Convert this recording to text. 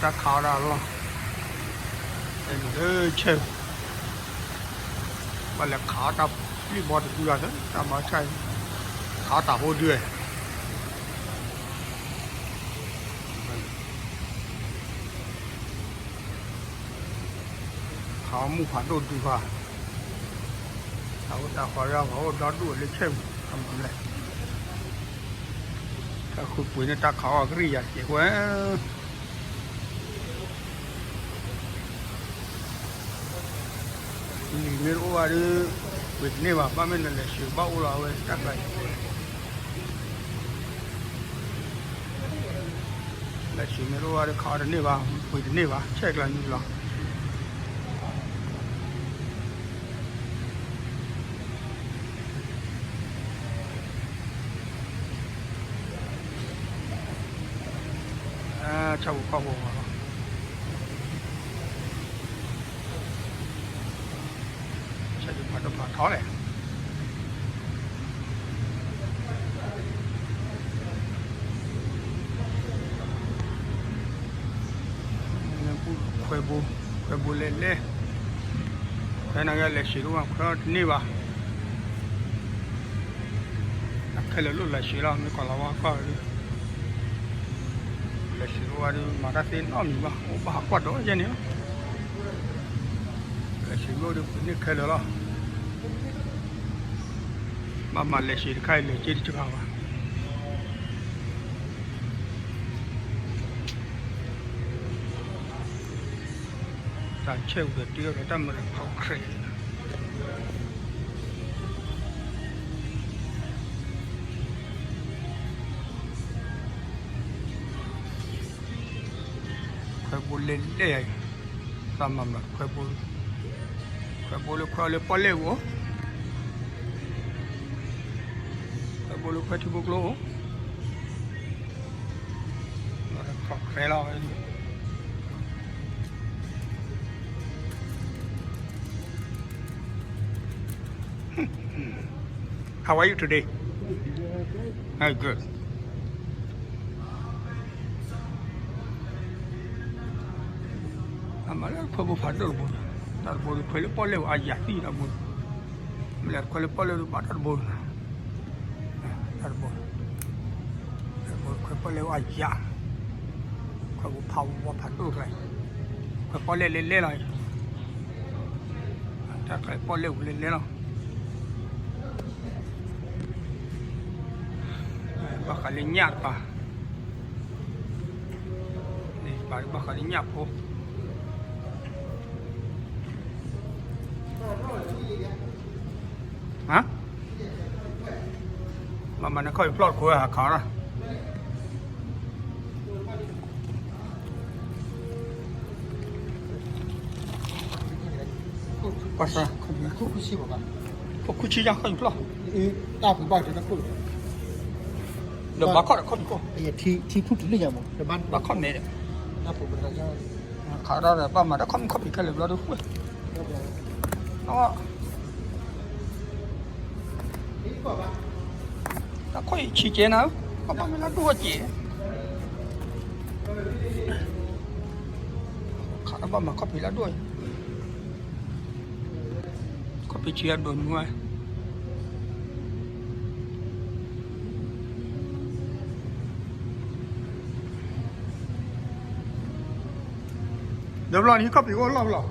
ta khảo ra luôn em đỡ chơi mà là khảo ta đi bỏ được ra đó ta mới chơi khảo ta vô đưa khảo mu phản đồ đi vào khảo ta khỏi ra khảo đó đuổi lên chơi làm gì này ta khuyết quý này ta khảo ở cái gì vậy chị quá mình qua đi việc này mà ba mình là sự bao là vậy chắc vậy là sự mình qua đi khó đến này mà việc này mà chắc là như là chào cô phải khó này khoe bu lên lên cái này là sử dụng nó đi vào cái là lúc là sử dụng nó còn là quá coi là sử dụng mà ta tên nó mình mà bà quạt đó vậy nữa là sử dụng được cái cái là mà lệ sĩ khai lệ chỉ cho vào ta chơi được tiêu để ta mà không khởi khai bù lên lệ ta mà khai bù lên khai lên bao lâu bolu phải thu bốc lỗ, khóc khẽ lo. How are you today? Oh, good. Amalah kau buat dulu, tak boleh pelipole aja tidak boleh. Melihat pelipole itu batal boleh. Có leo ai dạ có một thầu và phản được này có lên rồi chắc phải có leo lên rồi bakal lenyap pa ni bakal lenyap po hả mà nó khơi plot của hả khó rồi Pasal, kau kuci apa? Kau kuci yang kau implah. Tak apa, kita pun. Dah bakar kau kau. Ya, ti pun tu ni ya mo. Depan bakar ni. Tak apa berada. Kau dah apa? Mana kau kau pikir lebih lalu. Awak. Ini apa? Tak kau cici nak? Apa mana dua cici? Kau apa mak kau pilih dua? Kopi chia đồn ngoài được rồi, những copy có lâu rồi